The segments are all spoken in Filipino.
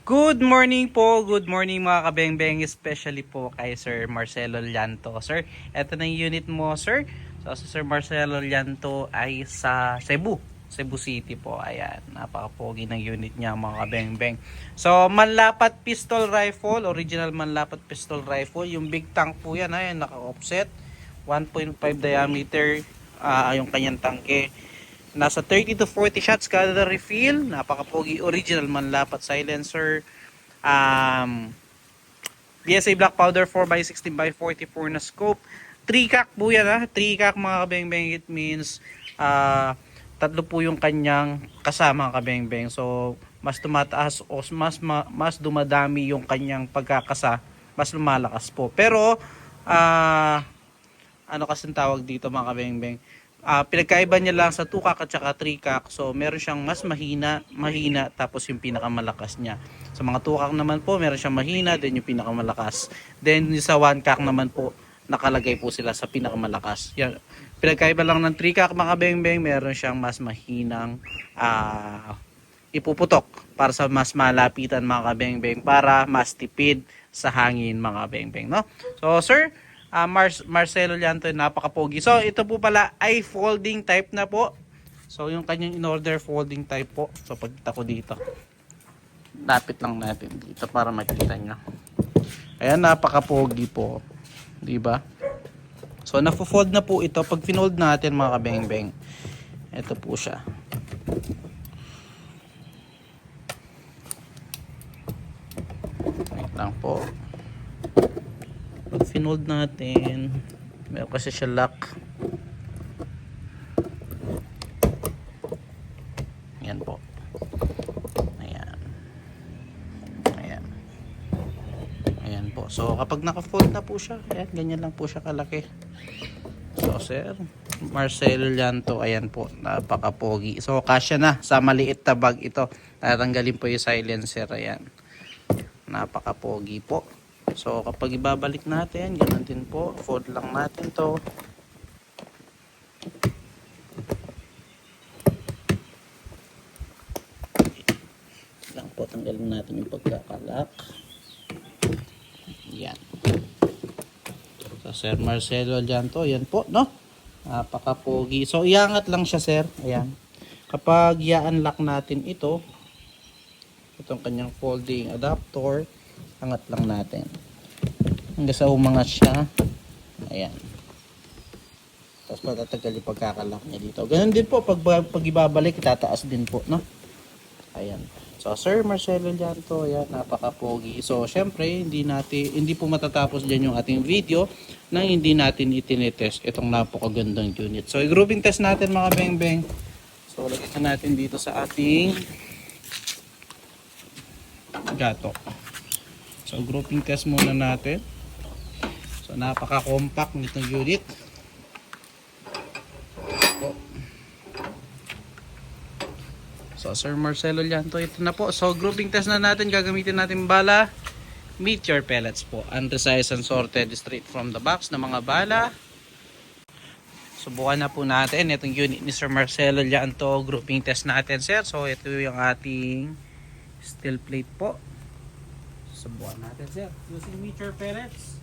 Good morning po, good morning mga kabengbeng, especially po kay Sir Marcelo Llanto. Sir, eto na yung unit mo, sir. So, si Sir Marcelo Llanto ay sa Cebu City po. Ayan, napakapogi ng unit niya mga kabengbeng. So, manlapat pistol rifle, original manlapat pistol rifle. Yung big tank po yan, ayan, naka-offset. 1.5 diameter yung kanyang tangke. Nasa 30 to 40 shots kada refill. Napakapogi, original manlapat silencer. BSA black powder 4x16x44 na scope. 3-cac po yan ha. 3-cac mga kabengbeng. It means tatlo po yung kanyang kasama kabengbeng. So mas tumataas o mas dumadami yung kanyang pagkakasa, mas lumalakas po. Pero ano kasing tawag dito mga kabengbeng, pinagkaiba niya lang sa 2-cac at saka 3-cac. So meron siyang mas mahina tapos yung pinakamalakas niya. Sa mga 2-cac naman po meron siyang mahina, then yung pinakamalakas. Then yung sa 1-cac naman po nakalagay po sila sa pinakamalakas. Yan. Pinagkaiba lang ng 3-cac mga bengbeng, meron siyang mas mahinang ipuputok para sa mas malapitan mga kabengbeng, para mas tipid sa hangin mga bengbeng, no? So sir, Marcelo Llanto, napakapogi. So ito po pala ay folding type na po. So yung kanyang in order folding type po. So pagkita ko dito, lapit lang natin dito para makita nyo. Ayan, napakapogi po, di ba? So nafo-fold na po ito pag finold natin mga kabengbeng. Ito po siya. Wait lang po. Pag finold natin, meron kasi siya lock. Ayan po. Ayan. Ayan. Ayan po. So kapag naka-fold na po siya, ayan, ganyan lang po siya kalaki. So sir Marcelo Llanto, ayan po, napakapogi. So kasya na sa maliit na bag ito. Tatanggalin po yung silencer. Ayan, napakapogi po. So kapag ibabalik natin, ganun din po, fold lang natin to. Lang po, tanggalin natin yung pagkakalak. Yan. So Sir Marcelo Llanto, yan po, no? Napakapogi. So iangat lang siya sir. Ayan. Kapag i-unlock natin ito, itong kanyang folding adapter, angat lang natin hanggang sa umangat siya. Ayan. Tapos patatagal yung pagkakalak niya dito. Ganun din po pag ibabalik, itataas din po, no? Ayan. So Sir Marcelo Llanto, ayan, napakapogi. So syempre hindi po matatapos diyan yung ating video nang hindi natin itinetest itong napakagandang unit. So i-grouping test natin mga bengbeng. So lagyan natin dito sa ating gato. So grouping test muna natin. So napaka-compact nitong unit. So Sir Marcelo Llanto, ito na po. So grouping test na natin, gagamitin natin bala Meteor pellets po. Unresized and sorted straight from the box na mga bala. Subukan na po natin itong unit ni Sir Marcelo Llanto. Grouping test natin sir. So ito yung ating steel plate po. Subukan natin sir using Meteor pellets.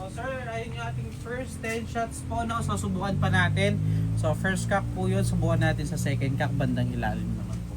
So sir, ayun yung ating first 10 shots po, no? So subukan pa natin. So first cock po yun, subukan natin sa second cock, bandang ilalim naman po.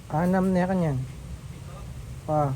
Anam na kanyan. Pa.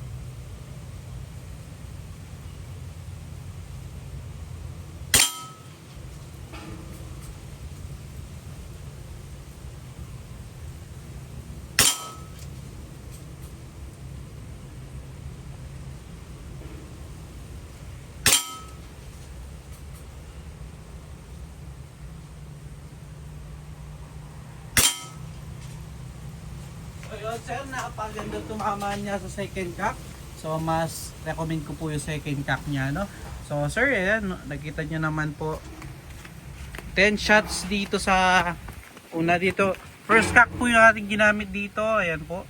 So yun sir, napaganda tumama niya sa second cock. So mas recommend ko po yung second cock niya, no? So sir, ayan, nakita niyo naman po 10 shots dito sa una dito. First cock po yung ating ginamit dito, ayan po.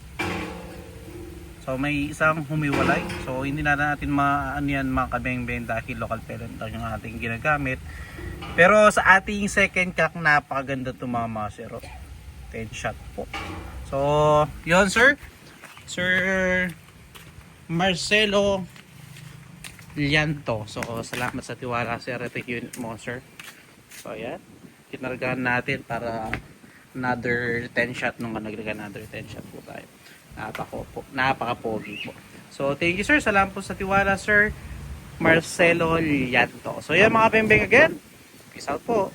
So may isang humiwalay. So hindi na natin ano yan, mga kabeng-beng dahil local parent lang yung ating ginagamit. Pero sa ating second cock, napakaganda tumama sir. 10 shot po. So, yun sir. Sir Marcelo Llanto. So, salamat sa tiwala sir. Ito yung unit mo sir. So, ayan. Kinargahan natin para another 10 shot nung naglagay another 10 shot po tayo. Napaka-pogi po. So, thank you sir. Salamat po sa tiwala sir. Marcelo Llanto. So, yan mga pembeng again. Peace out po.